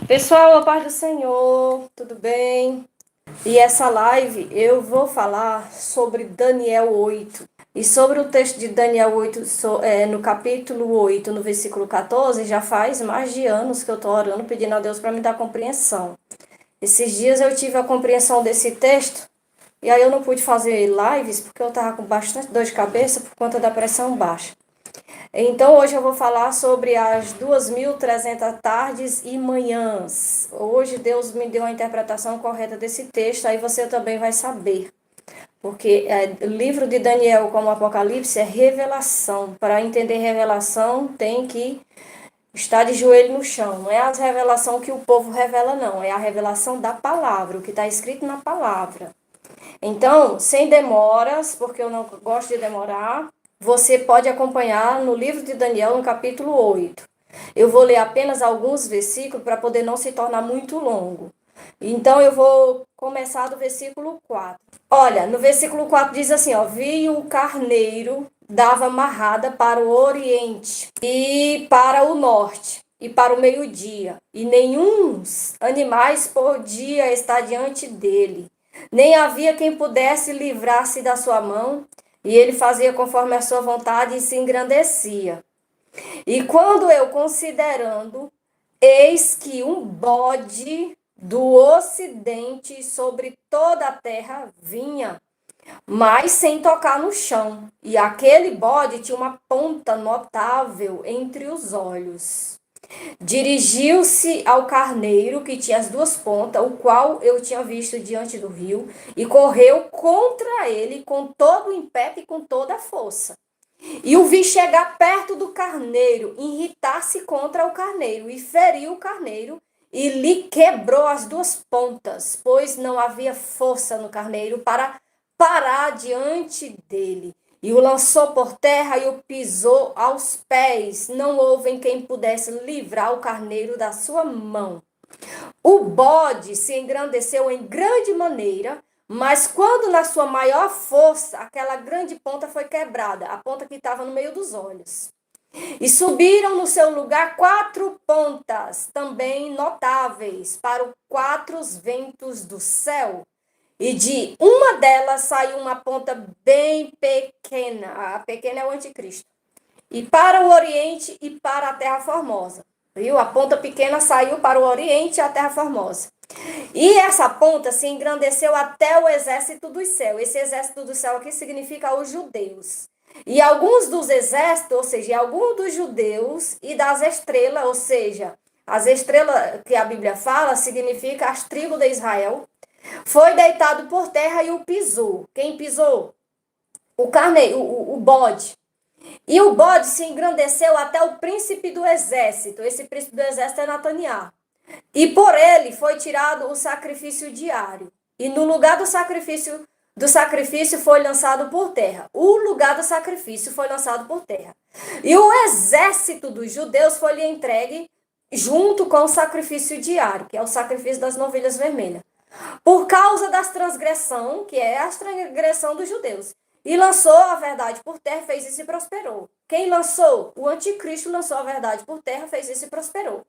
Pessoal, a paz do Senhor, tudo bem? E essa live eu vou falar sobre Daniel 8. E sobre o texto de Daniel 8, no capítulo 8, no versículo 14, já faz mais de anos que eu estou orando, pedindo a Deus para me dar compreensão. Esses dias eu tive a compreensão desse texto, e aí eu não pude fazer lives porque eu estava com bastante dor de cabeça por conta da pressão baixa. Então, hoje eu vou falar sobre as 2.300 tardes e manhãs. Hoje Deus me deu a interpretação correta desse texto, aí você também vai saber. Porque o livro de Daniel, como Apocalipse, é revelação. Para entender revelação, tem que estar de joelho no chão. Não é a revelação que o povo revela, não. É a revelação da palavra, o que está escrito na palavra. Então, sem demoras, porque eu não gosto de demorar, você pode acompanhar no livro de Daniel, no capítulo 8. Eu vou ler apenas alguns versículos para poder não se tornar muito longo. Então, eu vou começar do versículo 4. Olha, no versículo 4 diz assim, ó, vi um carneiro dava amarrada para o oriente e para o norte e para o meio-dia, e nenhum animais podia estar diante dele. Nem havia quem pudesse livrar-se da sua mão, e ele fazia conforme a sua vontade e se engrandecia. E quando eu considerando, eis que um bode do ocidente sobre toda a terra vinha, mas sem tocar no chão. E aquele bode tinha uma ponta notável entre os olhos. Dirigiu-se ao carneiro, que tinha as duas pontas, o qual eu tinha visto diante do rio, e correu contra ele com todo o impeto e com toda a força. E o vi chegar perto do carneiro, irritar-se contra o carneiro, e feriu o carneiro, e lhe quebrou as duas pontas, pois não havia força no carneiro para parar diante dele. E o lançou por terra e o pisou aos pés. Não houve em quem pudesse livrar o carneiro da sua mão. O bode se engrandeceu em grande maneira, mas quando na sua maior força, aquela grande ponta foi quebrada, a ponta que estava no meio dos olhos. E subiram no seu lugar 4 pontas, também notáveis, para os 4 ventos do céu. E de uma delas saiu uma ponta bem pequena. A pequena é o anticristo. E para o oriente e para a terra formosa. Viu? A ponta pequena saiu para o oriente e a terra formosa. E essa ponta se engrandeceu até o exército do céu. Esse exército do céu aqui significa os judeus. E alguns dos exércitos, ou seja, alguns dos judeus e das estrelas, ou seja, as estrelas que a Bíblia fala, significa as tribos de Israel, foi deitado por terra e o pisou. Quem pisou? O carneiro, o bode. E o bode se engrandeceu até o príncipe do exército. Esse príncipe do exército é Nataniel. E por ele foi tirado o sacrifício diário. E no lugar do sacrifício foi lançado por terra. O lugar do sacrifício foi lançado por terra. E o exército dos judeus foi lhe entregue junto com o sacrifício diário, que é o sacrifício das novilhas vermelhas. Por causa das transgressão, que é a transgressão dos judeus. E lançou a verdade por terra, fez isso e prosperou. Quem lançou? O anticristo lançou a verdade por terra, fez isso e prosperou.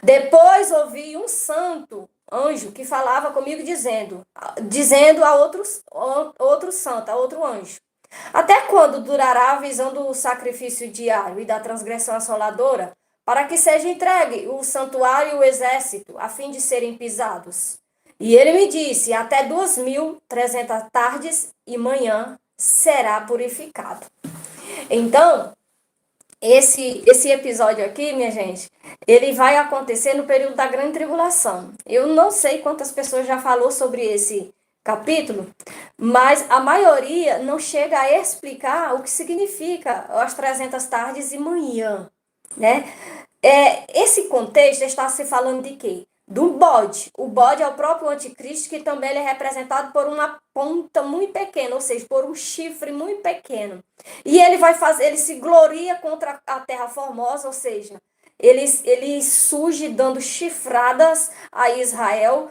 Depois ouvi um santo anjo que falava comigo dizendo a outro santo, a outro anjo. Até quando durará a visão do sacrifício diário e da transgressão assoladora, para que seja entregue o santuário e o exército, a fim de serem pisados? E ele me disse, até 2.300 tardes e manhã será purificado. Então, esse episódio aqui, minha gente, ele vai acontecer no período da grande tribulação. Eu não sei quantas pessoas já falou sobre esse capítulo, mas a maioria não chega a explicar o que significa as 300 tardes e manhã, né? Esse contexto está se falando de quê? Do bode. O bode é o próprio anticristo, que também ele é representado por uma ponta muito pequena, ou seja, por um chifre muito pequeno. E ele se gloria contra a terra formosa, ou seja, ele surge dando chifradas a Israel,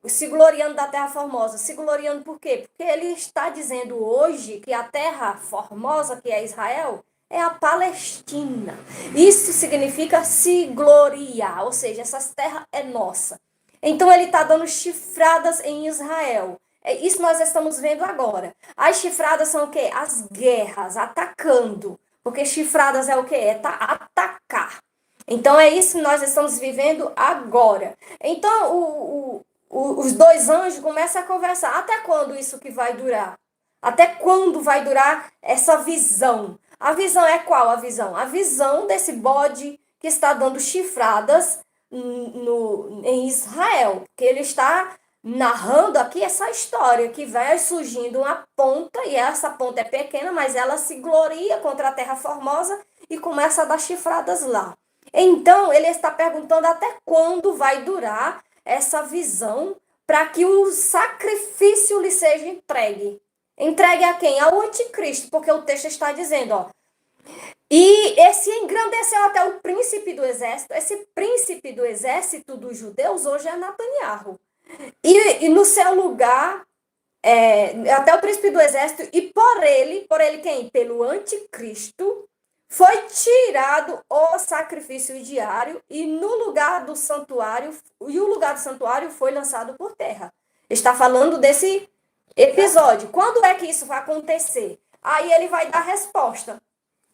se gloriando da terra formosa. Se gloriando por quê? Porque ele está dizendo hoje que a terra formosa, que é Israel, é a Palestina. Isso significa se gloriar, ou seja, essa terra é nossa. Então ele está dando chifradas em Israel. Isso nós estamos vendo agora. As chifradas são o quê? As guerras, atacando. Porque chifradas é o quê? É atacar. Então é isso que nós estamos vivendo agora. Então os dois anjos começam a conversar. Até quando isso que vai durar? Até quando vai durar essa visão? A visão é qual a visão? A visão desse bode que está dando chifradas em Israel. Que ele está narrando aqui essa história que vai surgindo uma ponta, e essa ponta é pequena, mas ela se gloria contra a terra formosa e começa a dar chifradas lá. Então, ele está perguntando até quando vai durar essa visão para que o sacrifício lhe seja entregue. Entregue a quem? Ao anticristo, porque o texto está dizendo, ó. E esse engrandeceu até o príncipe do exército. Esse príncipe do exército dos judeus hoje é Netanyahu. E no seu lugar, até o príncipe do exército, e por ele quem? Pelo anticristo, foi tirado o sacrifício diário e no lugar do santuário, e o lugar do santuário foi lançado por terra. Está falando desse episódio. Quando é que isso vai acontecer? Aí ele vai dar resposta.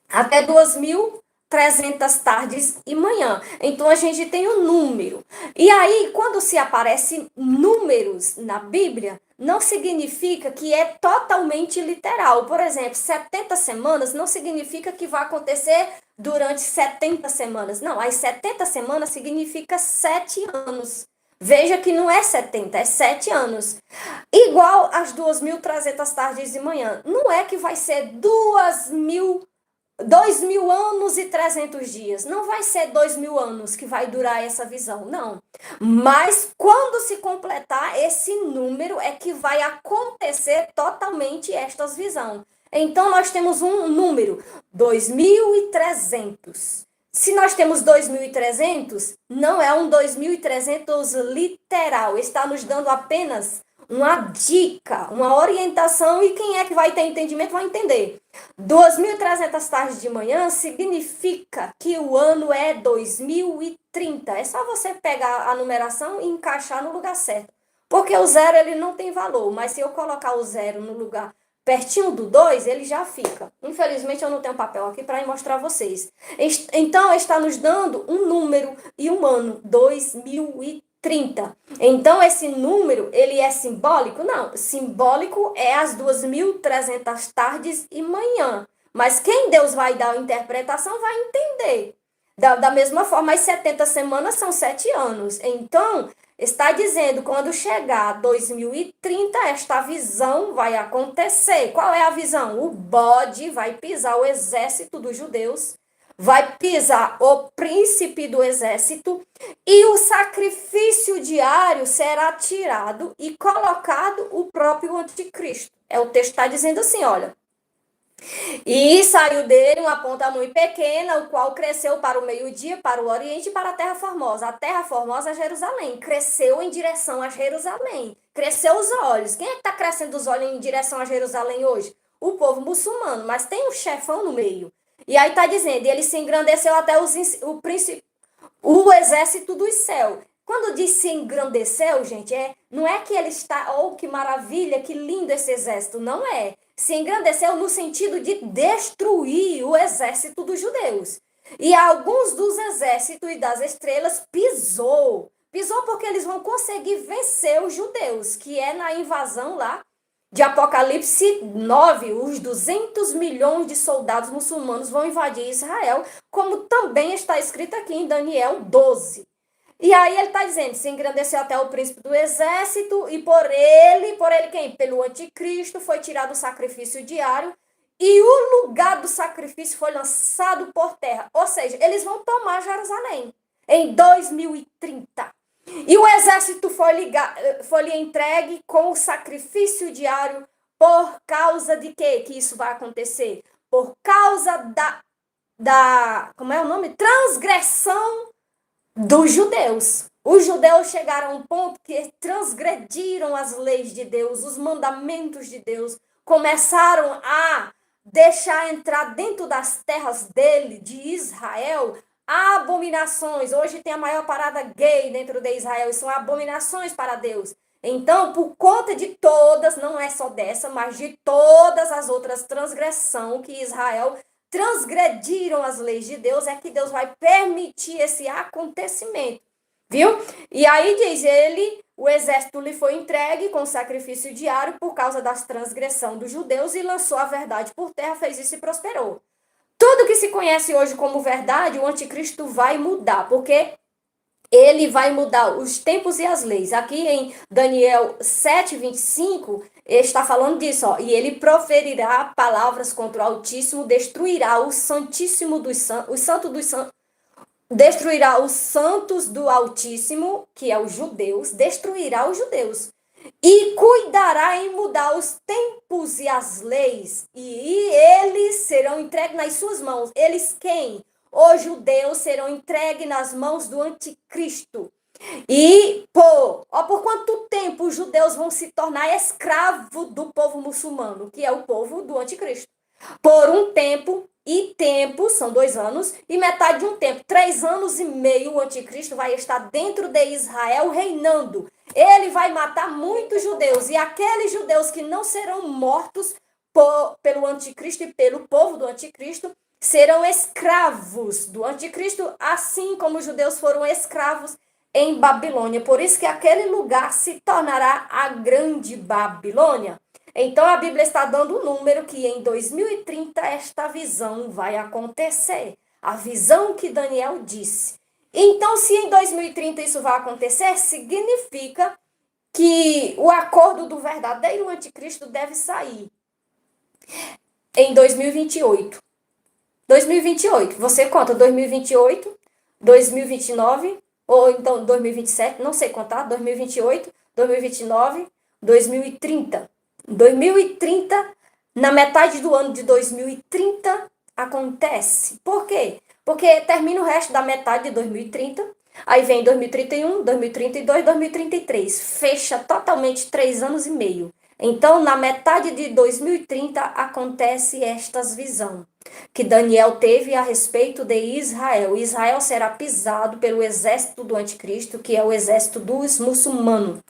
Até 2.300 tardes e manhã. Então a gente tem um número. E aí, quando se aparecem números na Bíblia, não significa que é totalmente literal. Por exemplo, 70 semanas não significa que vai acontecer durante 70 semanas. Não, as 70 semanas significa 7 anos. Veja que não é 70, é 7 anos. Igual às 2.300 tardes e manhã. Não é que vai ser 2.000 anos e 300 dias. Não vai ser 2.000 anos que vai durar essa visão, não. Mas quando se completar esse número é que vai acontecer totalmente esta visão. Então nós temos um número, 2.300. Se nós temos 2.300, não é um 2.300 literal. Está nos dando apenas uma dica, uma orientação, e quem é que vai ter entendimento vai entender. 2.300 tardes de manhã significa que o ano é 2030. É só você pegar a numeração e encaixar no lugar certo. Porque o zero ele não tem valor, mas se eu colocar o zero no lugar pertinho do 2, ele já fica. Infelizmente eu não tenho papel aqui para mostrar a vocês. Então está nos dando um número e um ano, 2030. Então, esse número, ele é simbólico? Não, simbólico é as 2.300 tardes e manhã. Mas quem Deus vai dar a interpretação vai entender. Da mesma forma, as 70 semanas são 7 anos. Então, está dizendo, quando chegar 2030, esta visão vai acontecer. Qual é a visão? O bode vai pisar o exército dos judeus, vai pisar o príncipe do exército, e o sacrifício diário será tirado e colocado o próprio anticristo. O texto está dizendo assim, olha. E saiu dele uma ponta muito pequena, o qual cresceu para o meio-dia, para o oriente e para a terra formosa. A terra formosa é Jerusalém. Cresceu em direção a Jerusalém. Cresceu os olhos. Quem é que está crescendo os olhos em direção a Jerusalém hoje? O povo muçulmano, mas tem um chefão no meio. E aí está dizendo, ele se engrandeceu até o exército dos céus. Quando diz se engrandeceu, gente, não é que ele está, oh, que maravilha, que lindo esse exército. Não é. Se engrandeceu no sentido de destruir o exército dos judeus. E alguns dos exércitos e das estrelas pisou. Pisou porque eles vão conseguir vencer os judeus, que é na invasão lá de Apocalipse 9, os 200 milhões de soldados muçulmanos vão invadir Israel, como também está escrito aqui em Daniel 12. E aí ele está dizendo, se engrandeceu até o príncipe do exército, e por ele quem? Pelo anticristo foi tirado o sacrifício diário, e o lugar do sacrifício foi lançado por terra. Ou seja, eles vão tomar Jerusalém em 2030. E o exército foi lhe entregue com o sacrifício diário por causa de quê que isso vai acontecer? Por causa como é o nome? Transgressão dos judeus. Os judeus chegaram a um ponto que transgrediram as leis de Deus, os mandamentos de Deus, começaram a deixar entrar dentro das terras dele, de Israel, abominações. Hoje tem a maior parada gay dentro de Israel, e são abominações para Deus. Então, por conta de todas, não é só dessa, mas de todas as outras transgressões que Israel transgrediram as leis de Deus, é que Deus vai permitir esse acontecimento. Viu? E aí diz ele, o exército lhe foi entregue com sacrifício diário por causa das transgressões dos judeus e lançou a verdade por terra, fez isso e prosperou. Tudo que se conhece hoje como verdade, o anticristo vai mudar, porque ele vai mudar os tempos e as leis. Aqui em Daniel 7:25, ele está falando disso, ó. E ele proferirá palavras contra o Altíssimo, destruirá o Santíssimo dos Santos, o Santo dos Santos, destruirá os santos do Altíssimo, que é os judeus, destruirá os judeus. E cuidará em mudar os tempos e as leis, e eles serão entregues nas suas mãos. Eles quem? Os judeus serão entregues nas mãos do anticristo. E por quanto tempo os judeus vão se tornar escravos do povo muçulmano, que é o povo do anticristo? Por um tempo, e tempo, são 2 anos, e metade de um tempo, 3 anos e meio, o anticristo vai estar dentro de Israel reinando. Ele vai matar muitos judeus, e aqueles judeus que não serão mortos pelo anticristo e pelo povo do anticristo, serão escravos do anticristo, assim como os judeus foram escravos em Babilônia. Por isso que aquele lugar se tornará a grande Babilônia. Então a Bíblia está dando um número que em 2030 esta visão vai acontecer. A visão que Daniel disse. Então, se em 2030 isso vai acontecer, significa que o acordo do verdadeiro anticristo deve sair em 2028. 2028, você conta 2028, 2029, ou então 2027, não sei contar, 2028, 2029, 2030. 2030, na metade do ano de 2030, acontece. Por quê? Porque termina o resto da metade de 2030, aí vem 2031, 2032, 2033. Fecha totalmente 3 anos e meio. Então, na metade de 2030, acontece estas visão que Daniel teve a respeito de Israel. Israel será pisado pelo exército do anticristo, que é o exército dos muçulmanos.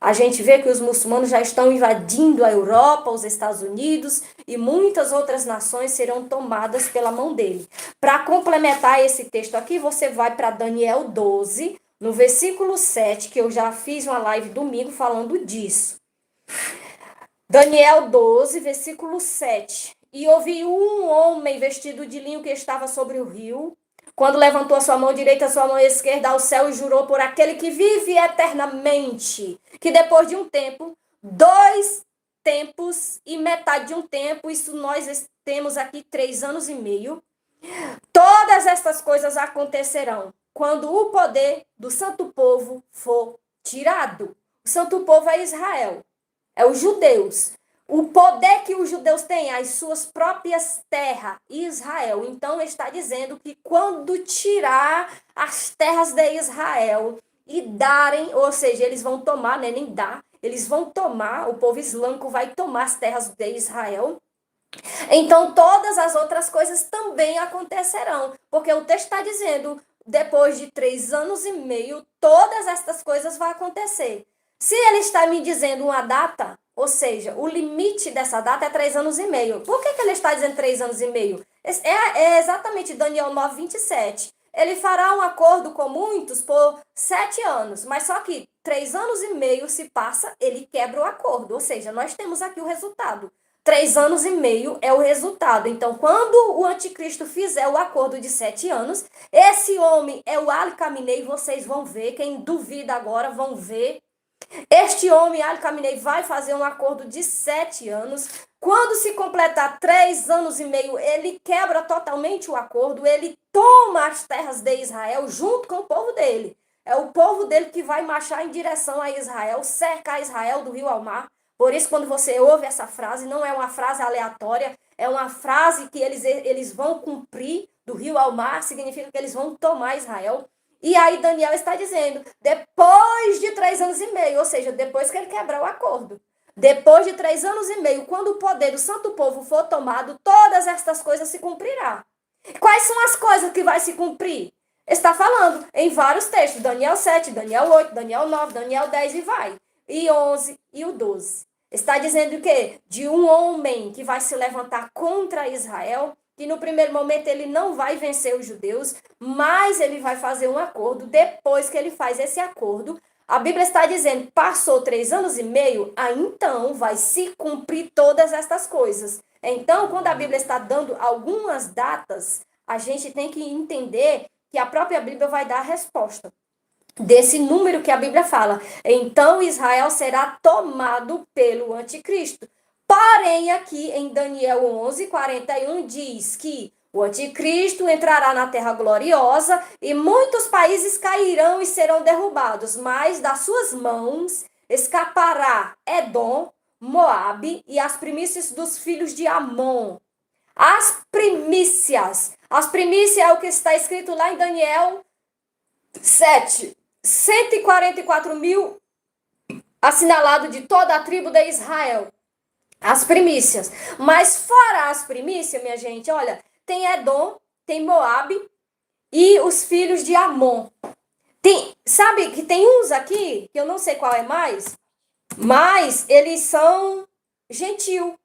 A gente vê que os muçulmanos já estão invadindo a Europa, os Estados Unidos e muitas outras nações serão tomadas pela mão dele. Para complementar esse texto aqui, você vai para Daniel 12, no versículo 7, que eu já fiz uma live domingo falando disso. Daniel 12, versículo 7. E ouvi um homem vestido de linho que estava sobre o rio, quando levantou a sua mão direita, a sua mão esquerda ao céu e jurou por aquele que vive eternamente, que depois de um tempo, 2 tempos e metade de um tempo, isso nós temos aqui 3 anos e meio, todas estas coisas acontecerão quando o poder do santo povo for tirado. O santo povo é Israel, é os judeus. O poder que os judeus têm, as suas próprias terras, Israel. Então, está dizendo que quando tirar as terras de Israel e darem, ou seja, eles vão tomar, né, nem dar, eles vão tomar, o povo islâmico vai tomar as terras de Israel. Então, todas as outras coisas também acontecerão, porque o texto está dizendo, depois de 3 anos e meio, todas estas coisas vão acontecer. Se ele está me dizendo uma data, ou seja, o limite dessa data é 3 anos e meio. Por que ele está dizendo 3 anos e meio? É exatamente Daniel 9, 27. Ele fará um acordo com muitos por 7 anos, mas só que 3 anos e meio se passa, ele quebra o acordo. Ou seja, nós temos aqui o resultado. 3 anos e meio é o resultado. Então, quando o anticristo fizer o acordo de 7 anos, esse homem é o Ali Khamenei, vocês vão ver, quem duvida agora vão ver. Este homem, Ali Khamenei, vai fazer um acordo de 7 anos. Quando se completar 3 anos e meio, ele quebra totalmente o acordo, ele toma as terras de Israel junto com o povo dele. É o povo dele que vai marchar em direção a Israel, cercar Israel do rio ao mar. Por isso, quando você ouve essa frase, não é uma frase aleatória, é uma frase que eles vão cumprir do rio ao mar, significa que eles vão tomar Israel. E aí Daniel está dizendo, depois de 3 anos e meio, ou seja, depois que ele quebrar o acordo, Depois de 3 anos e meio, quando o poder do santo povo for tomado, todas estas coisas se cumprirá. Quais são as coisas que vai se cumprir? Está falando em vários textos, Daniel 7, Daniel 8, Daniel 9, Daniel 10 e vai. E 11 e o 12. Está dizendo o quê? De um homem que vai se levantar contra Israel, que no primeiro momento ele não vai vencer os judeus, mas ele vai fazer um acordo. Depois que ele faz esse acordo, a Bíblia está dizendo, passou 3 anos e meio, aí então vai se cumprir todas estas coisas. Então, quando a Bíblia está dando algumas datas, a gente tem que entender que a própria Bíblia vai dar a resposta desse número que a Bíblia fala. Então, Israel será tomado pelo anticristo. Porém, aqui em Daniel 11:41 diz que o anticristo entrará na terra gloriosa e muitos países cairão e serão derrubados, mas das suas mãos escapará Edom, Moabe e as primícias dos filhos de Amon. As primícias. As primícias é o que está escrito lá em Daniel 7. 144 mil assinalado de toda a tribo de Israel. As primícias. Mas fora as primícias, minha gente, olha, tem Edom, tem Moabe e os filhos de Amon. Sabe que tem uns aqui, que eu não sei qual é mais, mas eles são gentil.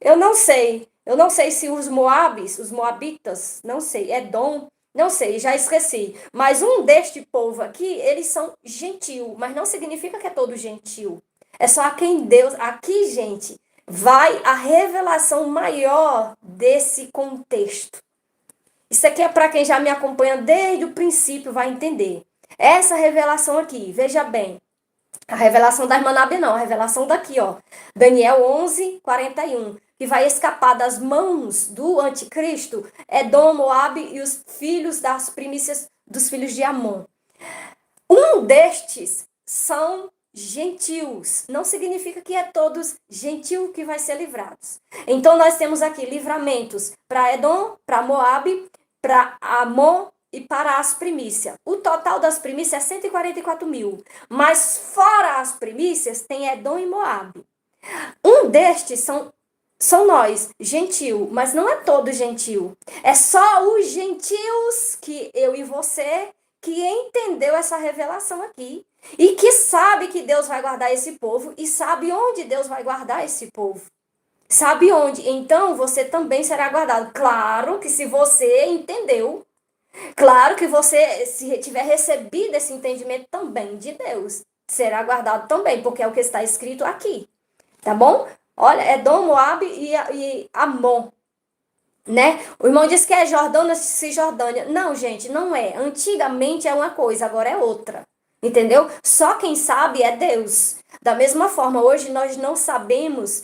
Eu não sei. Eu não sei se os Moabes, os Moabitas, não sei, Edom, não sei, já esqueci. Mas um deste povo aqui, eles são gentil, mas não significa que é todo gentil. É só a quem Deus, aqui, gente, vai a revelação maior desse contexto. Isso aqui é para quem já me acompanha desde o princípio, vai entender. Essa revelação aqui, veja bem. A revelação da irmã Nabi não, a revelação daqui, ó. Daniel 11:41, que vai escapar das mãos do anticristo, Edom, Moabe e os filhos das primícias dos filhos de Amon. Um destes são gentios. Não significa que é todos gentil que vai ser livrados. Então nós temos aqui livramentos para Edom, para Moabe, para Amon e para as primícias. O total das primícias é 144 mil. Mas fora as primícias, tem Edom e Moabe. Um destes são nós, gentil, mas não é todo gentil. É só os gentios que eu e você que entendeu essa revelação aqui. E que sabe que Deus vai guardar esse povo e sabe onde Deus vai guardar esse povo. Sabe onde? Então você também será guardado. Claro que se você entendeu, claro que você, se tiver recebido esse entendimento também de Deus, será guardado também, porque é o que está escrito aqui. Tá bom? Olha, Edom, Moabe e Amon. Né? O irmão disse que é Jordânia, Cisjordânia. Não, gente, não é. Antigamente é uma coisa, agora é outra. Entendeu? Só quem sabe é Deus. Da mesma forma, hoje nós não sabemos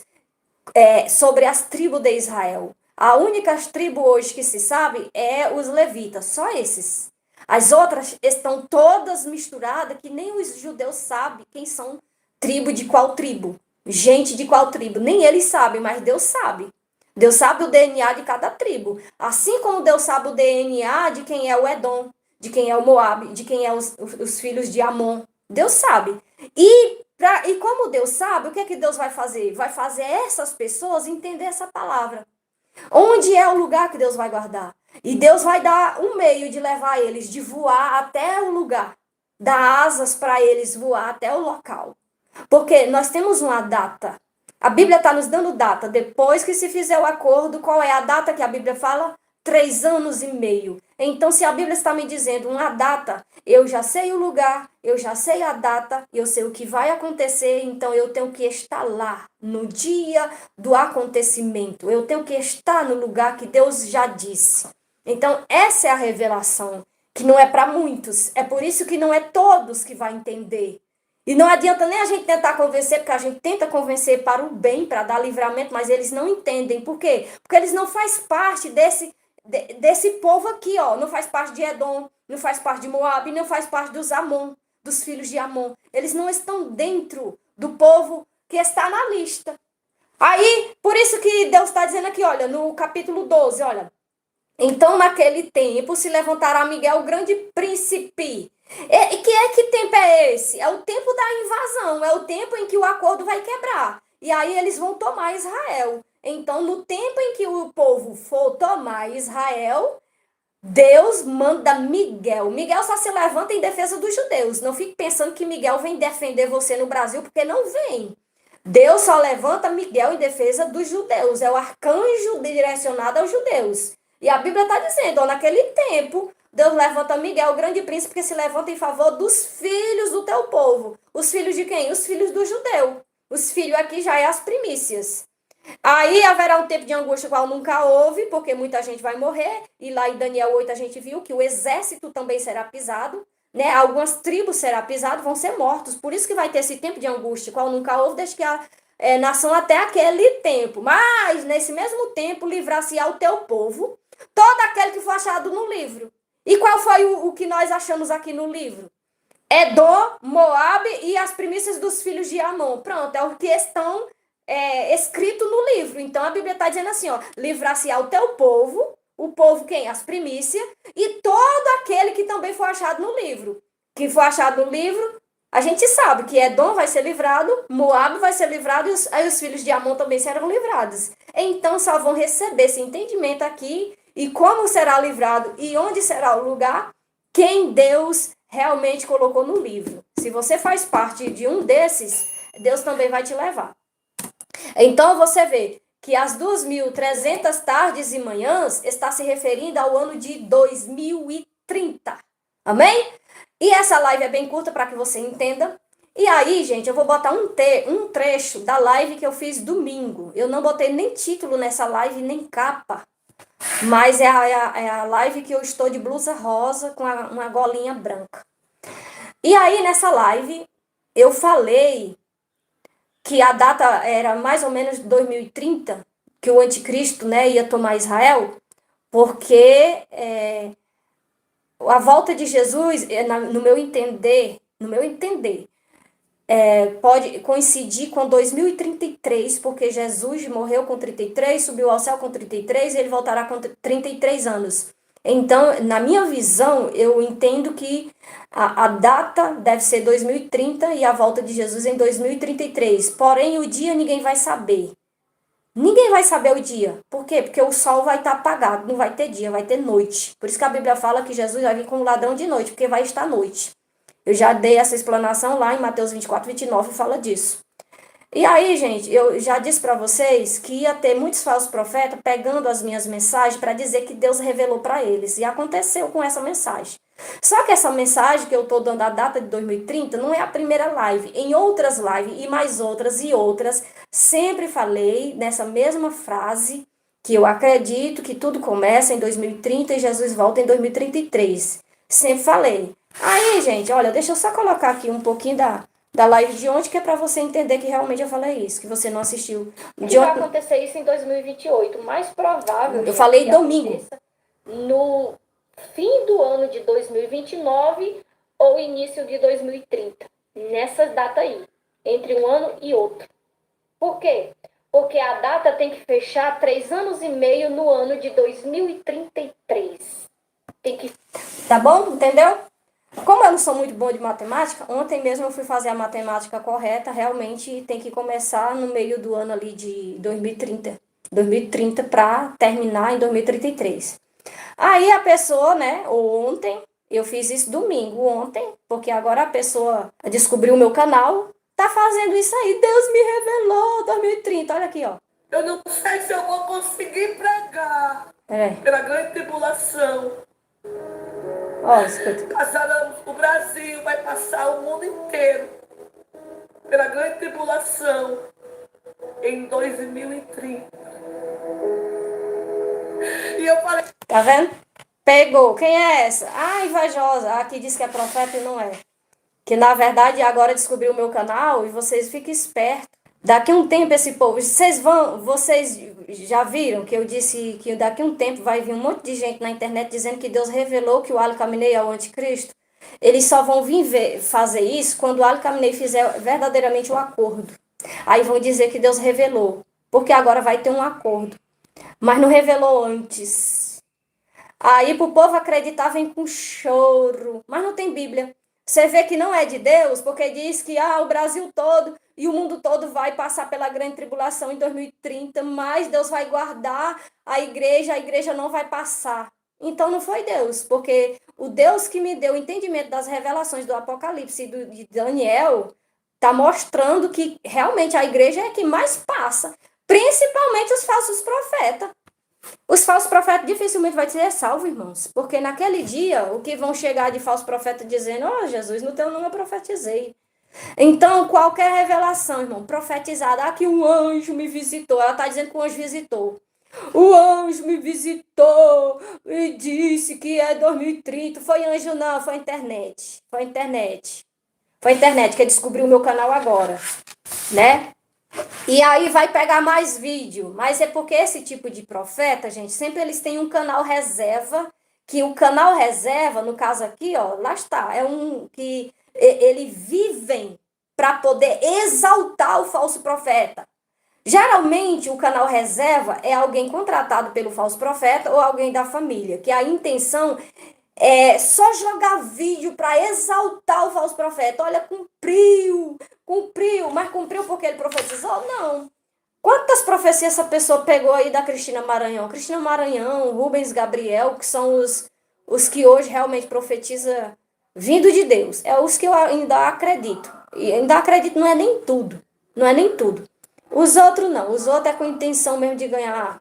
sobre as tribos de Israel. A única tribo hoje que se sabe é os levitas, só esses. As outras estão todas misturadas, que nem os judeus sabem quem são tribo de qual tribo. Gente de qual tribo. Nem eles sabem, mas Deus sabe. Deus sabe o DNA de cada tribo. Assim como Deus sabe o DNA de quem é o Edom, de quem é o Moabe, de quem é os filhos de Amon. Deus sabe. E como Deus sabe, o que é que Deus vai fazer? Vai fazer essas pessoas entender essa palavra. Onde é o lugar que Deus vai guardar? E Deus vai dar um meio de levar eles, de voar até o lugar. Dar asas para eles voar até o local. Porque nós temos uma data. A Bíblia está nos dando data. Depois que se fizer o acordo, qual é a data que a Bíblia fala? 3 anos e meio. Então, se a Bíblia está me dizendo uma data, eu já sei o lugar, eu já sei a data, eu sei o que vai acontecer, então eu tenho que estar lá, no dia do acontecimento. Eu tenho que estar no lugar que Deus já disse. Então, essa é a revelação, que não é para muitos. É por isso que não é todos que vai entender. E não adianta nem a gente tentar convencer, porque a gente tenta convencer para o bem, para dar livramento, mas eles não entendem. Por quê? Porque eles não fazem parte desse povo aqui, ó. Não faz parte de Edom, não faz parte de Moabe, não faz parte dos Amon, dos filhos de Amon. Eles não estão dentro do povo que está na lista. Aí, por isso que Deus está dizendo aqui, olha, no capítulo 12, olha. Então, naquele tempo, se levantará Miguel, o grande príncipe. E que tempo é esse? É o tempo da invasão. não, é o tempo em que o acordo vai quebrar. E aí eles vão tomar Israel. Então, no tempo em que o povo for tomar Israel, Deus manda Miguel. Miguel só se levanta em defesa dos judeus. Não fique pensando que Miguel vem defender você no Brasil, porque não vem. Deus só levanta Miguel em defesa dos judeus. É o arcanjo direcionado aos judeus. E a Bíblia está dizendo, ó, naquele tempo, Deus levanta Miguel, o grande príncipe, que se levanta em favor dos filhos do teu povo. Os filhos de quem? Os filhos do judeu. Os filhos aqui já é as primícias. Aí haverá um tempo de angústia qual nunca houve, porque muita gente vai morrer. E lá em Daniel 8 a gente viu que o exército também será pisado, né? Algumas tribos serão pisadas, vão ser mortos. Por isso que vai ter esse tempo de angústia qual nunca houve, desde que a nação até aquele tempo. Mas nesse mesmo tempo livrar-se-á o teu povo, todo aquele que for achado no livro. E qual foi o que nós achamos aqui no livro? Edom, Moabe e as primícias dos filhos de Amon. Pronto, é o que estão escrito no livro. Então a Bíblia está dizendo assim, ó, livrar-se-á o teu povo, o povo quem? As primícias, e todo aquele que também for achado no livro. Que for achado no livro, a gente sabe que Edom vai ser livrado, Moabe vai ser livrado, e aí os filhos de Amon também serão livrados. Então só vão receber esse entendimento aqui, e como será livrado, e onde será o lugar, quem Deus realmente colocou no livro. Se você faz parte de um desses, Deus também vai te levar. Então você vê que as 2.300 tardes e manhãs está se referindo ao ano de 2030. Amém? E essa live é bem curta para que você entenda. E aí, gente, eu vou botar um trecho da live que eu fiz domingo. Eu não botei nem título nessa live, nem capa. Mas é a live que eu estou de blusa rosa com uma golinha branca. E aí, nessa live, eu falei que a data era mais ou menos 2030, que o anticristo, né, ia tomar Israel, porque a volta de Jesus, no meu entender, pode coincidir com 2033, porque Jesus morreu com 33, subiu ao céu com 33 e ele voltará com 33 anos. Então, na minha visão, eu entendo que a data deve ser 2030 e a volta de Jesus em 2033. Porém, o dia ninguém vai saber. Ninguém vai saber o dia. Por quê? Porque o sol vai estar apagado, não vai ter dia, vai ter noite. Por isso que a Bíblia fala que Jesus vai vir como ladrão de noite, porque vai estar noite. Eu já dei essa explanação lá em Mateus 24, 29, fala disso. E aí, gente, eu já disse para vocês que ia ter muitos falsos profetas pegando as minhas mensagens para dizer que Deus revelou para eles. E aconteceu com essa mensagem. Só que essa mensagem que eu estou dando a data de 2030 não é a primeira live. Em outras lives, e mais outras e outras, sempre falei nessa mesma frase que eu acredito que tudo começa em 2030 e Jesus volta em 2033. Sempre falei. Aí, gente, olha, deixa eu só colocar aqui um pouquinho da live de ontem, que é para você entender que realmente eu falei isso, que você não assistiu. Vai acontecer isso em 2028. O mais provável eu falei domingo. No fim do ano de 2029 ou início de 2030. Nessas datas aí. Entre um ano e outro. Por quê? Porque a data tem que fechar 3 anos e meio no ano de 2033. Tem que... Tá bom? Entendeu? Como eu não sou muito boa de matemática, ontem mesmo eu fui fazer a matemática correta, realmente tem que começar no meio do ano ali de 2030 para terminar em 2033. Aí a pessoa, né, ontem, eu fiz isso domingo, ontem, porque agora a pessoa descobriu o meu canal, tá fazendo isso aí, Deus me revelou 2030, olha aqui, ó. Eu não sei se eu vou conseguir pregar pela grande tribulação. Escuta. Passaremos o Brasil, vai passar o mundo inteiro pela grande tribulação em 2030. E eu falei... Tá vendo? Pegou. Quem é essa? Ah, invejosa. Aqui diz que é profeta e não é. Que na verdade agora descobriu o meu canal e vocês fiquem espertos. Daqui a um tempo esse povo, vocês já viram que eu disse que daqui a um tempo vai vir um monte de gente na internet dizendo que Deus revelou que o Ali Khamenei é o anticristo? Eles só vão vir fazer isso quando o Ali Khamenei fizer verdadeiramente o acordo. Aí vão dizer que Deus revelou, porque agora vai ter um acordo. Mas não revelou antes. Aí pro povo acreditar vem com choro, mas não tem Bíblia. Você vê que não é de Deus, porque diz que o Brasil todo e o mundo todo vai passar pela grande tribulação em 2030, mas Deus vai guardar a igreja não vai passar. Então não foi Deus, porque o Deus que me deu o entendimento das revelações do Apocalipse e de Daniel está mostrando que realmente a igreja é a que mais passa, principalmente os falsos profetas. Os falsos profetas dificilmente vão ser salvos, irmãos. Porque naquele dia, o que vão chegar de falso profeta dizendo, Jesus, no teu nome eu profetizei. Então, qualquer revelação, irmão, profetizada, que um anjo me visitou. Ela está dizendo que o anjo visitou. O anjo me visitou e disse que é 2030. Foi anjo não, foi internet. Foi internet. Foi internet que descobriu o meu canal agora, né? E aí vai pegar mais vídeo. Mas é porque esse tipo de profeta, gente, sempre eles têm um canal reserva, que o canal reserva, no caso aqui, ó, lá está, é um que eles vivem para poder exaltar o falso profeta. Geralmente, o canal reserva é alguém contratado pelo falso profeta ou alguém da família, que a intenção é só jogar vídeo para exaltar o falso profeta. Olha, cumpriu, mas cumpriu porque ele profetizou? Não. Quantas profecias essa pessoa pegou aí da Cristina Maranhão? Cristina Maranhão, Rubens Gabriel, que são os que hoje realmente profetiza vindo de Deus. É os que eu ainda acredito. E ainda acredito, não é nem tudo. Não é nem tudo. Os outros não. Os outros é com intenção mesmo de ganhar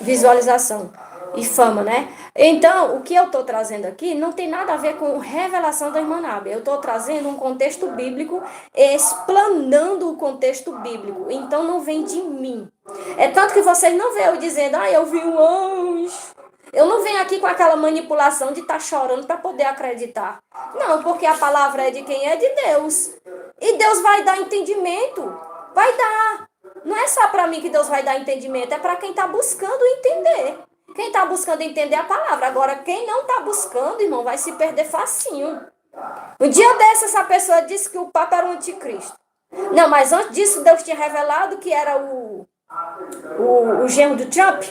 visualização e fama, né? Então, o que eu estou trazendo aqui não tem nada a ver com revelação da irmã Nábia. Eu estou trazendo um contexto bíblico, explanando o contexto bíblico. Então, não vem de mim. É tanto que vocês não veem eu dizendo, eu vi um anjo. Eu não venho aqui com aquela manipulação de estar chorando para poder acreditar. Não, porque a palavra é de quem é de Deus. E Deus vai dar entendimento. Vai dar. Não é só para mim que Deus vai dar entendimento, é para quem está buscando entender. Quem está buscando entender a palavra. Agora, quem não está buscando, irmão, vai se perder facinho. Um dia desse, essa pessoa disse que o Papa era o anticristo. Não, mas antes disso, Deus tinha revelado que era o genro do Trump.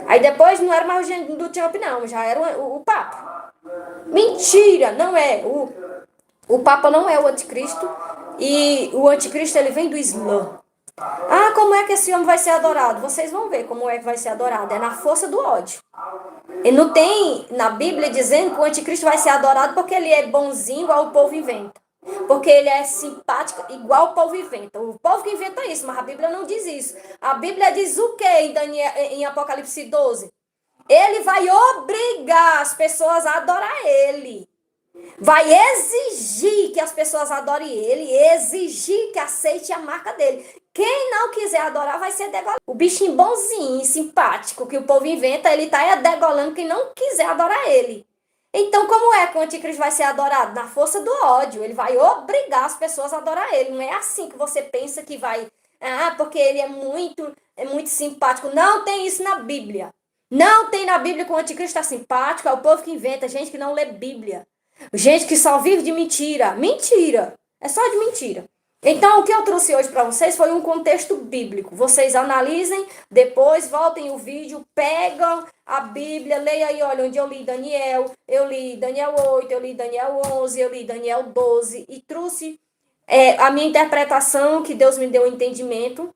Aí depois não era mais o genro do Trump, não. Já era o Papa. Mentira, não é. O Papa não é o anticristo. E o anticristo, ele vem do Islã. Como é que esse homem vai ser adorado? Vocês vão ver como é que vai ser adorado. É na força do ódio. E não tem na Bíblia dizendo que o anticristo vai ser adorado porque ele é bonzinho igual o povo inventa. Porque ele é simpático igual o povo inventa. O povo que inventa isso, mas a Bíblia não diz isso. A Bíblia diz o quê em Apocalipse 12? Ele vai obrigar as pessoas a adorar ele. Vai exigir que as pessoas adorem ele, exigir que aceite a marca dele. Quem não quiser adorar vai ser degolado. O bichinho bonzinho, simpático, que o povo inventa, ele tá degolando quem não quiser adorar ele. Então, como é que o anticristo vai ser adorado? Na força do ódio. Ele vai obrigar as pessoas a adorar ele. Não é assim que você pensa que vai... porque ele é muito simpático. Não tem isso na Bíblia. Não tem na Bíblia que o anticristo é simpático. É o povo que inventa, gente que não lê Bíblia. Gente que só vive de mentira. Mentira. É só de mentira. Então, o que eu trouxe hoje para vocês foi um contexto bíblico. Vocês analisem, depois voltem o vídeo, pegam a Bíblia, leia aí, olha, onde eu li Daniel 8, eu li Daniel 11, eu li Daniel 12 e trouxe a minha interpretação, que Deus me deu o entendimento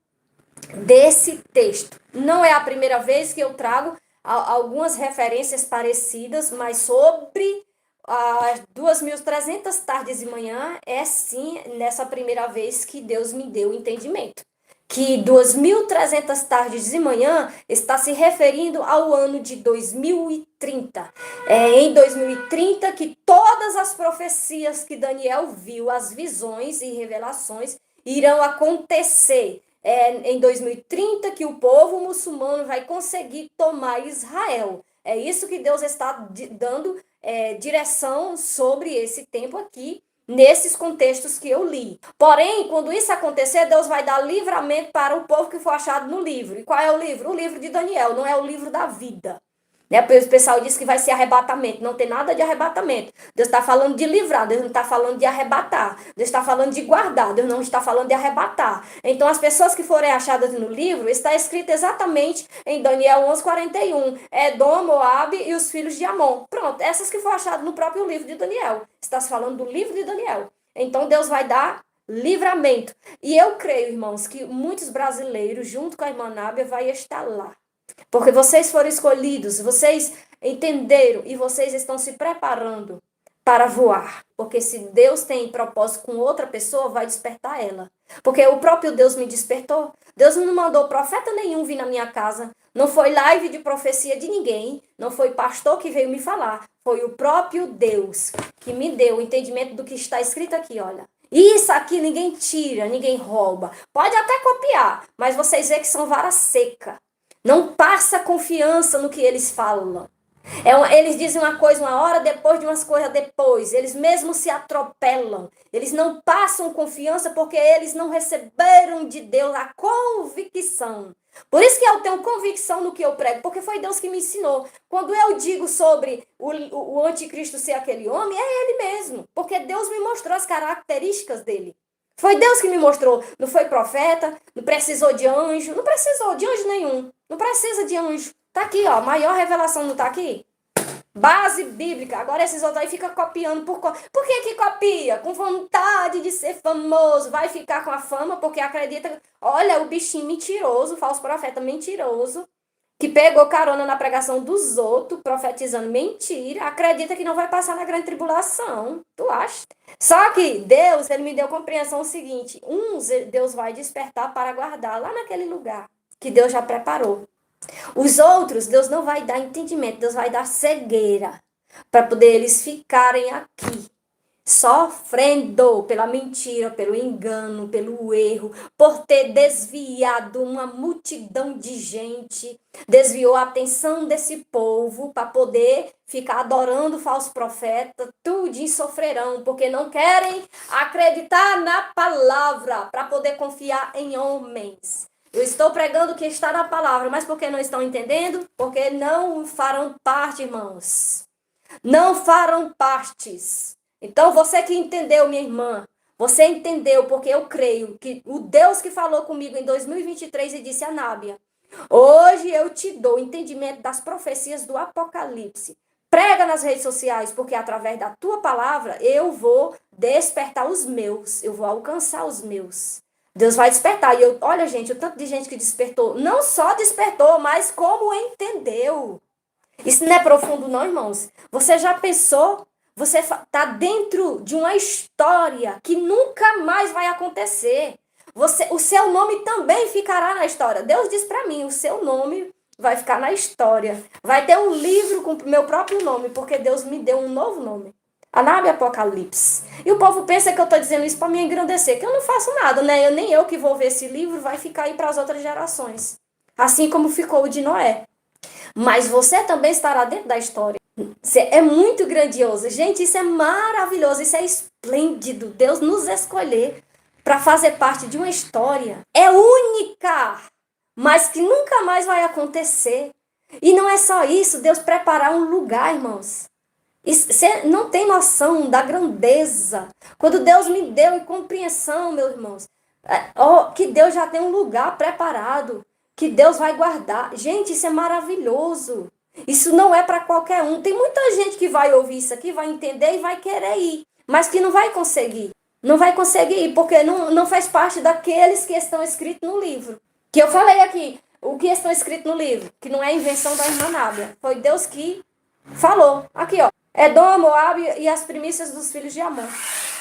desse texto. Não é a primeira vez que eu trago algumas referências parecidas, mas sobre... As 2.300 tardes e manhã é sim nessa primeira vez que Deus me deu o entendimento. Que 2.300 tardes e manhã está se referindo ao ano de 2030. É em 2030 que todas as profecias que Daniel viu, as visões e revelações, irão acontecer. É em 2030 que o povo muçulmano vai conseguir tomar Israel. É isso que Deus está dando direção sobre esse tempo aqui, nesses contextos que eu li. Porém, quando isso acontecer, Deus vai dar livramento para o povo que for achado no livro. E qual é o livro? O livro de Daniel, não é o livro da vida. Né? O pessoal diz que vai ser arrebatamento. Não tem nada de arrebatamento. Deus está falando de livrar. Deus não está falando de arrebatar. Deus está falando de guardar. Deus não está falando de arrebatar. Então, as pessoas que forem achadas no livro, está escrito exatamente em Daniel 11:41. Edom, Moabe e os filhos de Amon. Pronto, essas que foram achadas no próprio livro de Daniel. Está se falando do livro de Daniel. Então, Deus vai dar livramento. E eu creio, irmãos, que muitos brasileiros, junto com a irmã Nábia, vai estar lá. Porque vocês foram escolhidos, vocês entenderam e vocês estão se preparando para voar. Porque se Deus tem propósito com outra pessoa, vai despertar ela. Porque o próprio Deus me despertou. Deus não mandou profeta nenhum vir na minha casa. Não foi live de profecia de ninguém. Não foi pastor que veio me falar. Foi o próprio Deus que me deu o entendimento do que está escrito aqui, olha. Isso aqui ninguém tira, ninguém rouba. Pode até copiar, mas vocês veem que são vara seca. Não passa confiança no que eles falam. Eles dizem uma coisa uma hora, depois de umas coisas depois. Eles mesmos se atropelam. Eles não passam confiança porque eles não receberam de Deus a convicção. Por isso que eu tenho convicção no que eu prego, porque foi Deus que me ensinou. Quando eu digo sobre o anticristo ser aquele homem, é ele mesmo. Porque Deus me mostrou as características dele. Foi Deus que me mostrou. Não foi profeta, não precisou de anjo, não precisou de anjo nenhum. Não precisa de anjo. Tá aqui, ó. Maior revelação não tá aqui? Base bíblica. Agora esses outros aí ficam copiando. Por que que copia? Com vontade de ser famoso. Vai ficar com a fama porque acredita. Olha, o bichinho mentiroso, falso profeta mentiroso, que pegou carona na pregação dos outros, profetizando mentira, acredita que não vai passar na grande tribulação. Tu acha? Só que Deus, ele me deu compreensão seguinte. Deus vai despertar para guardar lá naquele lugar que Deus já preparou. Os outros, Deus não vai dar entendimento, Deus vai dar cegueira para poder eles ficarem aqui, sofrendo pela mentira, pelo engano, pelo erro, por ter desviado uma multidão de gente, desviou a atenção desse povo para poder ficar adorando o falso profeta, tudinho sofrerão, porque não querem acreditar na palavra para poder confiar em homens. Eu estou pregando o que está na palavra, mas por que não estão entendendo? Porque não farão parte, irmãos. Não farão partes. Então, você que entendeu, minha irmã, você entendeu, porque eu creio que o Deus que falou comigo em 2023 e disse a Nábia, hoje eu te dou entendimento das profecias do Apocalipse. Prega nas redes sociais, porque através da tua palavra eu vou despertar os meus, eu vou alcançar os meus. Deus vai despertar. E olha, gente, o tanto de gente que despertou, não só despertou, mas como entendeu. Isso não é profundo não, irmãos? Você já pensou? Você está dentro de uma história que nunca mais vai acontecer. O seu nome também ficará na história. Deus diz para mim, o seu nome vai ficar na história. Vai ter um livro com meu próprio nome, porque Deus me deu um novo nome. A Nábia Apocalipse. E o povo pensa que eu estou dizendo isso para me engrandecer, que eu não faço nada, né? Nem eu que vou ver esse livro, vai ficar aí para as outras gerações. Assim como ficou o de Noé. Mas você também estará dentro da história. É muito grandioso. Gente, isso é maravilhoso, isso é esplêndido. Deus nos escolher para fazer parte de uma história. É única, mas que nunca mais vai acontecer. E não é só isso, Deus preparar um lugar, irmãos. Você não tem noção da grandeza. Quando Deus me deu compreensão, meus irmãos, que Deus já tem um lugar preparado, que Deus vai guardar. Gente, isso é maravilhoso. Isso não é para qualquer um. Tem muita gente que vai ouvir isso aqui, vai entender e vai querer ir, mas que não vai conseguir. Não vai conseguir ir, porque não faz parte daqueles que estão escritos no livro. Que eu falei aqui, o que estão escritos no livro, que não é invenção da irmã Nábia. Foi Deus que falou. Aqui, ó. Edom, Moabe e as primícias dos filhos de Amon.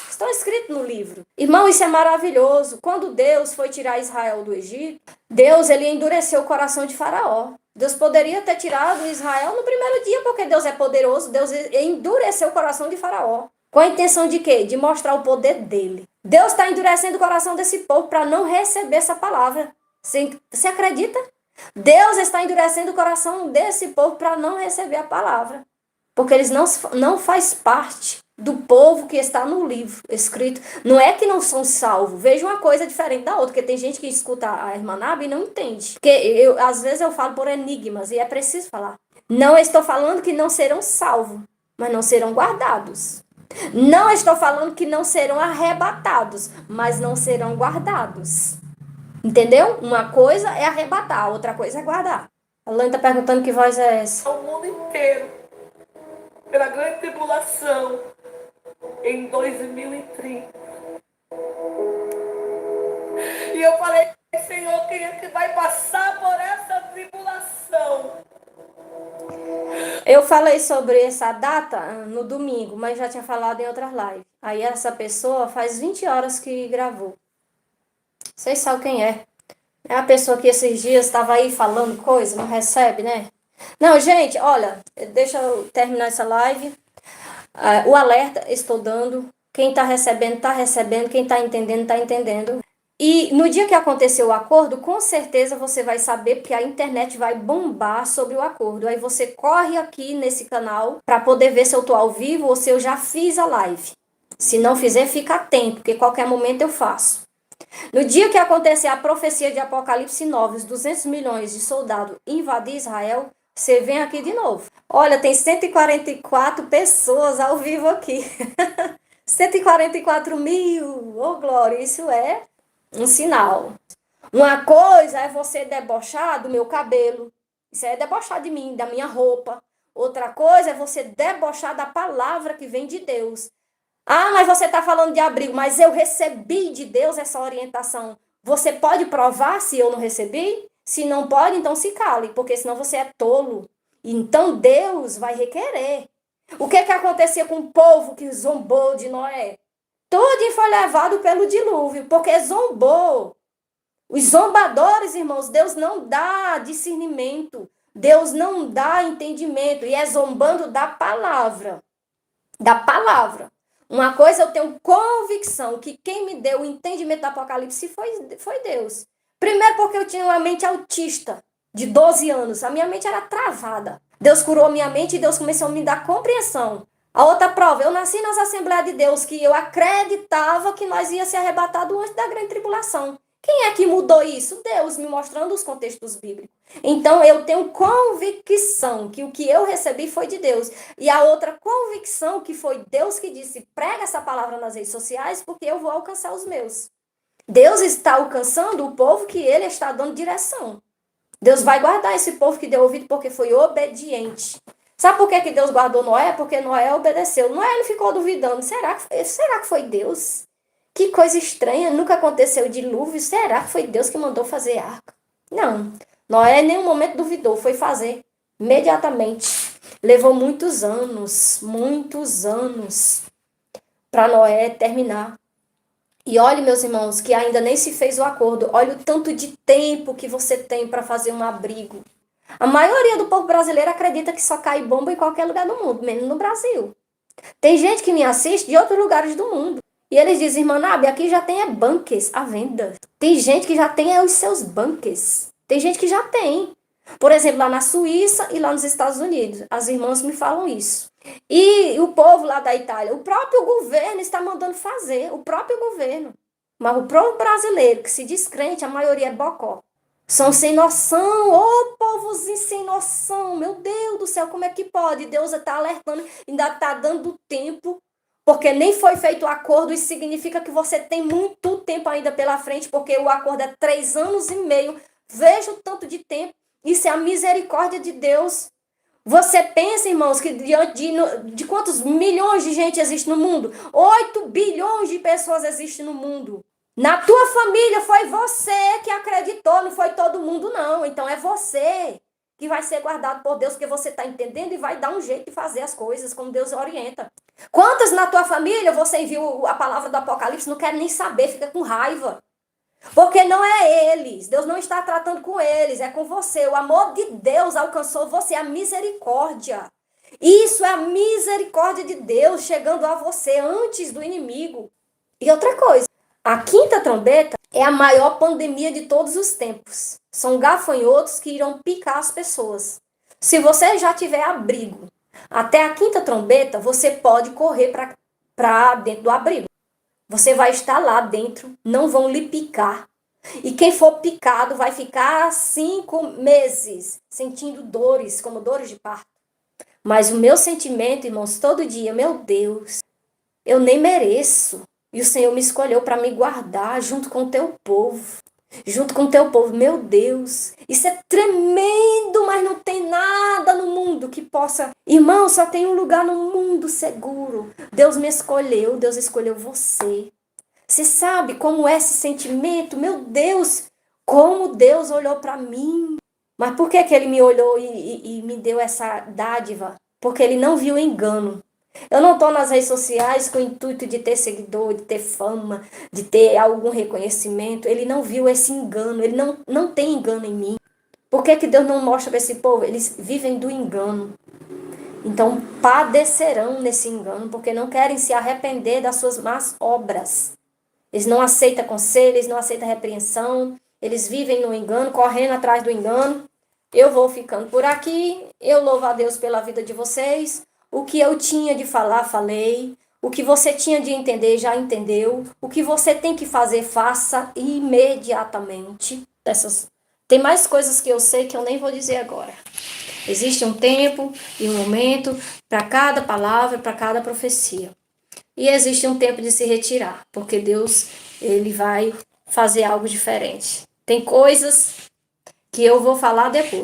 Estão escritos no livro. Irmão, isso é maravilhoso. Quando Deus foi tirar Israel do Egito, Deus, ele endureceu o coração de Faraó. Deus poderia ter tirado Israel no primeiro dia, porque Deus é poderoso. Deus endureceu o coração de Faraó. Com a intenção de quê? De mostrar o poder dele. Deus está endurecendo o coração desse povo para não receber essa palavra. Você acredita? Deus está endurecendo o coração desse povo para não receber a palavra. Porque eles não faz parte do povo que está no livro escrito. Não é que não são salvos. Veja uma coisa diferente da outra, porque tem gente que escuta a irmã Nábia e não entende. Porque às vezes eu falo por enigmas e é preciso falar. Não estou falando que não serão salvos, mas não serão guardados. Não estou falando que não serão arrebatados, mas não serão guardados. Entendeu? Uma coisa é arrebatar, outra coisa é guardar. A Lani está perguntando que voz é essa. O mundo inteiro, pela grande tribulação, em 2030. E eu falei, Senhor, quem é que vai passar por essa tribulação? Eu falei sobre essa data no domingo, mas já tinha falado em outras lives. Aí essa pessoa faz 20 horas que gravou. Vocês sabem quem é. É a pessoa que esses dias estava aí falando coisa, não recebe, né? Não, gente, olha, deixa eu terminar essa live. O alerta estou dando. Quem está recebendo, está recebendo. Quem está entendendo, está entendendo. E no dia que acontecer o acordo, com certeza você vai saber, porque a internet vai bombar sobre o acordo. Aí você corre aqui nesse canal para poder ver se eu tô ao vivo ou se eu já fiz a live. Se não fizer, fica atento, porque qualquer momento eu faço. No dia que acontecer a profecia de Apocalipse 9, os 200 milhões de soldados invadir Israel, você vem aqui de novo. Olha, tem 144 pessoas ao vivo aqui. 144 mil! Ô, glória, isso é um sinal. Uma coisa é você debochar do meu cabelo. Isso é debochar de mim, da minha roupa. Outra coisa é você debochar da palavra que vem de Deus. Ah, mas você está falando de abrigo, mas eu recebi de Deus essa orientação. Você pode provar se eu não recebi? Se não pode, então se cale, porque senão você é tolo. Então Deus vai requerer. O que acontecia com o povo que zombou de Noé? Tudo foi levado pelo dilúvio, porque zombou. Os zombadores, irmãos, Deus não dá discernimento. Deus não dá entendimento. E é zombando da palavra. Da palavra. Uma coisa eu tenho convicção que quem me deu o entendimento do Apocalipse foi Deus. Primeiro porque eu tinha uma mente autista de 12 anos. A minha mente era travada. Deus curou a minha mente e Deus começou a me dar compreensão. A outra prova, eu nasci nas Assembleias de Deus que eu acreditava que nós ia ser arrebatados antes da grande tribulação. Quem é que mudou isso? Deus, me mostrando os contextos bíblicos. Então, eu tenho convicção que o que eu recebi foi de Deus. E a outra convicção que foi Deus que disse, prega essa palavra nas redes sociais, porque eu vou alcançar os meus. Deus está alcançando o povo que ele está dando direção. Deus vai guardar esse povo que deu ouvido porque foi obediente. Sabe por que Deus guardou Noé? Porque Noé obedeceu. Noé não ficou duvidando. Será que foi Deus? Que coisa estranha, nunca aconteceu dilúvio. Será que foi Deus que mandou fazer arca? Não. Noé em nenhum momento duvidou, foi fazer imediatamente. Levou muitos anos para Noé terminar. E olhe, meus irmãos, que ainda nem se fez o acordo. Olha o tanto de tempo que você tem para fazer um abrigo. A maioria do povo brasileiro acredita que só cai bomba em qualquer lugar do mundo, menos no Brasil. Tem gente que me assiste de outros lugares do mundo. E eles dizem, irmã Nabi, aqui já tem bunkers à venda. Tem gente que já tem os seus bunkers. Tem gente que já tem. Por exemplo, lá na Suíça e lá nos Estados Unidos. As irmãs me falam isso. E o povo lá da Itália, o próprio governo está mandando fazer. O próprio governo. Mas o povo brasileiro, que se diz crente, a maioria é bocó. São sem noção. Ô, povozinho sem noção. Meu Deus do céu, como é que pode? Deus está alertando, ainda está dando tempo. Porque nem foi feito o acordo, isso significa que você tem muito tempo ainda pela frente, porque o acordo é 3 anos e meio. Veja o tanto de tempo. Isso é a misericórdia de Deus. Você pensa, irmãos, que diante de quantos milhões de gente existe no mundo? 8 bilhões de pessoas existem no mundo. Na tua família foi você que acreditou, não foi todo mundo, não. Então é você que vai ser guardado por Deus, porque você está entendendo e vai dar um jeito de fazer as coisas como Deus orienta. Quantas na tua família você viu a palavra do Apocalipse, não quer nem saber, fica com raiva. Porque não é eles, Deus não está tratando com eles, é com você. O amor de Deus alcançou você, a misericórdia. Isso é a misericórdia de Deus chegando a você antes do inimigo. E outra coisa, a quinta trombeta é a maior pandemia de todos os tempos. São gafanhotos que irão picar as pessoas. Se você já tiver abrigo, até a quinta trombeta, você pode correr para dentro do abrigo. Você vai estar lá dentro, não vão lhe picar. E quem for picado vai ficar 5 meses sentindo dores, como dores de parto. Mas o meu sentimento, irmãos, todo dia, meu Deus, eu nem mereço. E o Senhor me escolheu para me guardar junto com o teu povo. Junto com o teu povo, meu Deus, isso é tremendo, mas não tem nada no mundo que possa. Irmão, só tem um lugar no mundo seguro. Deus me escolheu, Deus escolheu você. Você sabe como é esse sentimento? Meu Deus, como Deus olhou para mim. Mas por que ele me olhou e me deu essa dádiva? Porque ele não viu engano. Eu não estou nas redes sociais com o intuito de ter seguidor, de ter fama, de ter algum reconhecimento. Ele não viu esse engano, ele não tem engano em mim. Por que Deus não mostra para esse povo? Eles vivem do engano. Então padecerão nesse engano, porque não querem se arrepender das suas más obras. Eles não aceitam conselho, eles não aceitam repreensão, eles vivem no engano, correndo atrás do engano. Eu vou ficando por aqui, eu louvo a Deus pela vida de vocês. O que eu tinha de falar, falei. O que você tinha de entender, já entendeu. O que você tem que fazer, faça imediatamente. Tem mais coisas que eu sei que eu nem vou dizer agora. Existe um tempo e um momento para cada palavra, para cada profecia. E existe um tempo de se retirar, porque Deus, ele vai fazer algo diferente. Tem coisas que eu vou falar depois.